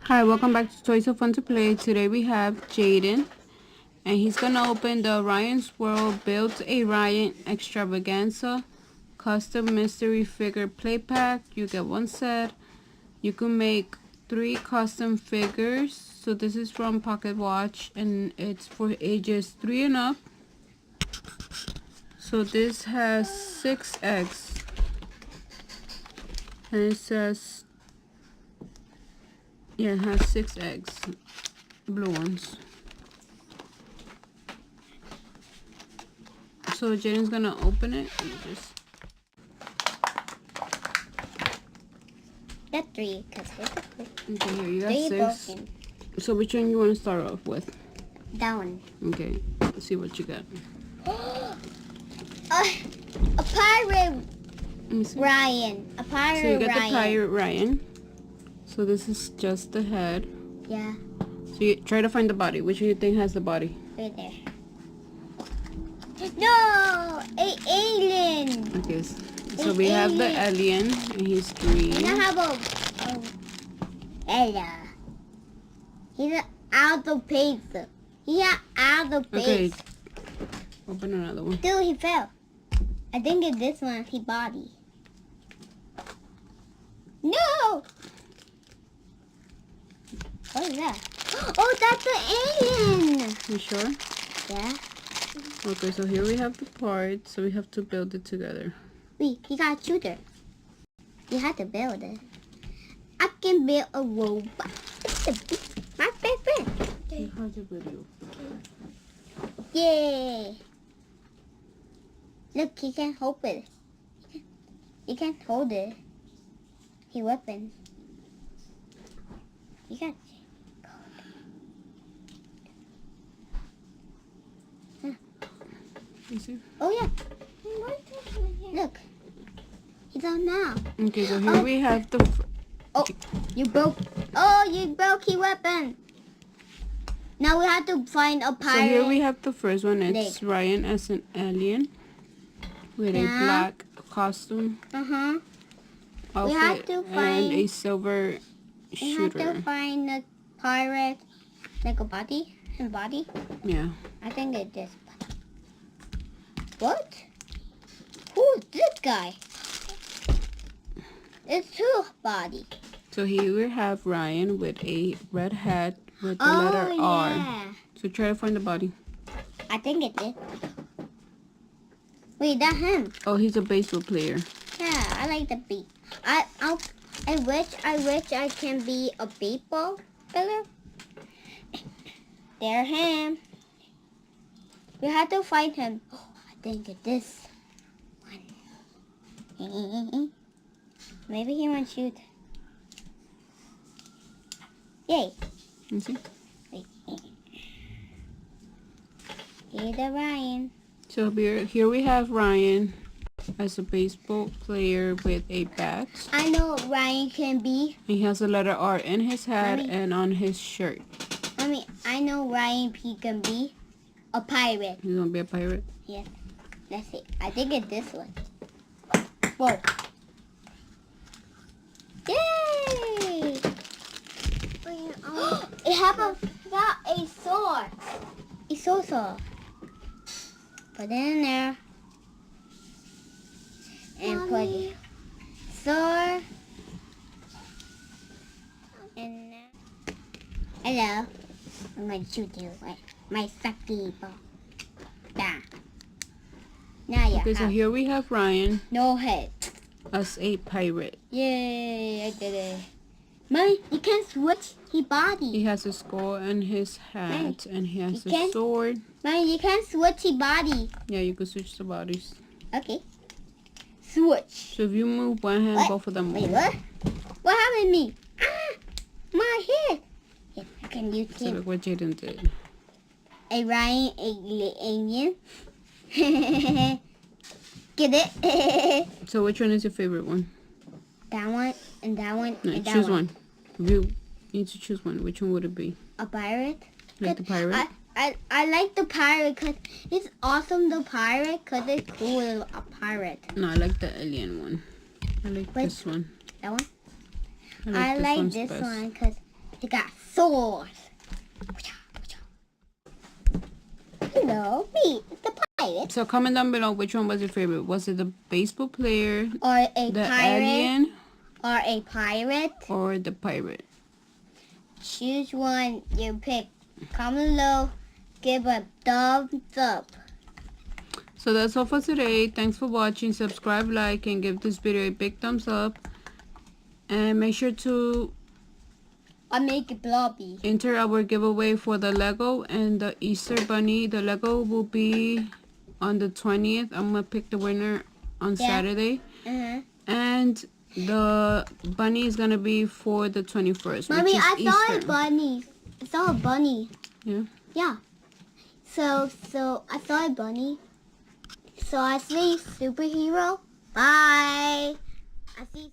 Hi, welcome back to Toys So Fun to Play. Today we have Jayden, and he's gonna open the Ryan's World Build-A-Ryan EGGstravaganza custom mystery figure play pack. You get one set. You can make 3 custom figures. So this is from Pocket Watch, and it's for ages 3 and up. So this has 6 eggs, and it says, yeah, it has 6 eggs, blue ones. So Jayden's gonna open it and just. Got 3, cause Okay, here you got 3 6. broken. So which one you want to start off with? That one. Okay, let's see what you got. A pirate Let me see. Ryan. A pirate Ryan. So you got the pirate Ryan. So this is just the head. Yeah, So you try to find the body. Which do you think has the body? right there. No! A alien! Okay, so we have the alien, and he's green. And I have a Ella. He's out of pace. He's out of Okay, pace. open another one. Dude, he fell. I think it's this one, his body. No! What is that? Oh, that's the alien! You sure? Yeah. Okay, so here we have the part. So we have to build it together. Wait, he got a shooter. You have to build it. I can build a robot. My favorite. How's your video? Yay! Look, he can hold it. He can hold it. His weapon. You got. You see? Oh yeah. Look. He's out now. Okay, so here we have the. Oh, you broke. Oh, you broke his weapon. Now we have to find a pirate. So here we have the first one. It's leg. Ryan as an alien with a Yeah. black costume We outfit have to find. and a silver We have to shooter. find the pirate, like a body, and body. Yeah. I think it's this. What? Who's this guy? It's two body. So here we have Ryan with a red hat with the letter R. Yeah. So try to find the body. I think it's this. Wait, that's him. Oh, he's a baseball player. Yeah, I like the beat. I wish I can be a baseball player. There him. We have to find him. Oh, I think it's this one. Maybe he won't shoot. Yay. You see? Wait. Here's the Ryan. So here we have Ryan as a baseball player with a bat. I know what Ryan can be. He has a letter R in his hat Mommy. and on his shirt. I know Ryan P can be a pirate. He's gonna be a pirate. Yes. Let's see. I think it's this one. Whoa. Yay! It got a sword. A sword. Put it in there. And put it. Sword. And now. Hello. I'm going to shoot you with my sucky ball. Bam. Now you Okay, so have here we have Ryan no head. as a pirate. Yay, I did it. Mommy, you can switch his body. He has a skull and his hat, and he has you a can- sword. Mommy, you can switch his body. Yeah, you can switch the bodies. Okay. Switch. So if you move one hand, What? both of them Wait, move. what? What happened to me? Ah, my head. Yes, I can use So him. look what Jayden did. A Ryan alien. Get it? So which one is your favorite one? That one and that one No, and that choose one. one. If you need to choose one, which one would it be? A pirate. Like the pirate? I like the pirate because it's awesome. The pirate because it's cool. A pirate. No, I like the alien one. I like Which- this one. That one. I like this best. one because He got swords. You know, me, the pirate. So comment down below which one was your favorite. Was it the baseball player, Or a the pirate. alien, Or a pirate. or the pirate? Choose one you pick. Comment below. Give a thumbs up. So that's all for today. Thanks for watching. Subscribe, like, and give this video a big thumbs up. And make sure to I make it blobby. enter our giveaway for the Lego and the Easter Bunny. The Lego will be on the 20th. I'm going to pick the winner on Saturday. And the bunny is going to be for the 21st, Mommy, which is I saw Easter. a bunny. I saw a bunny. Yeah. Yeah. So I saw a bunny. So I see superhero. Bye. I see.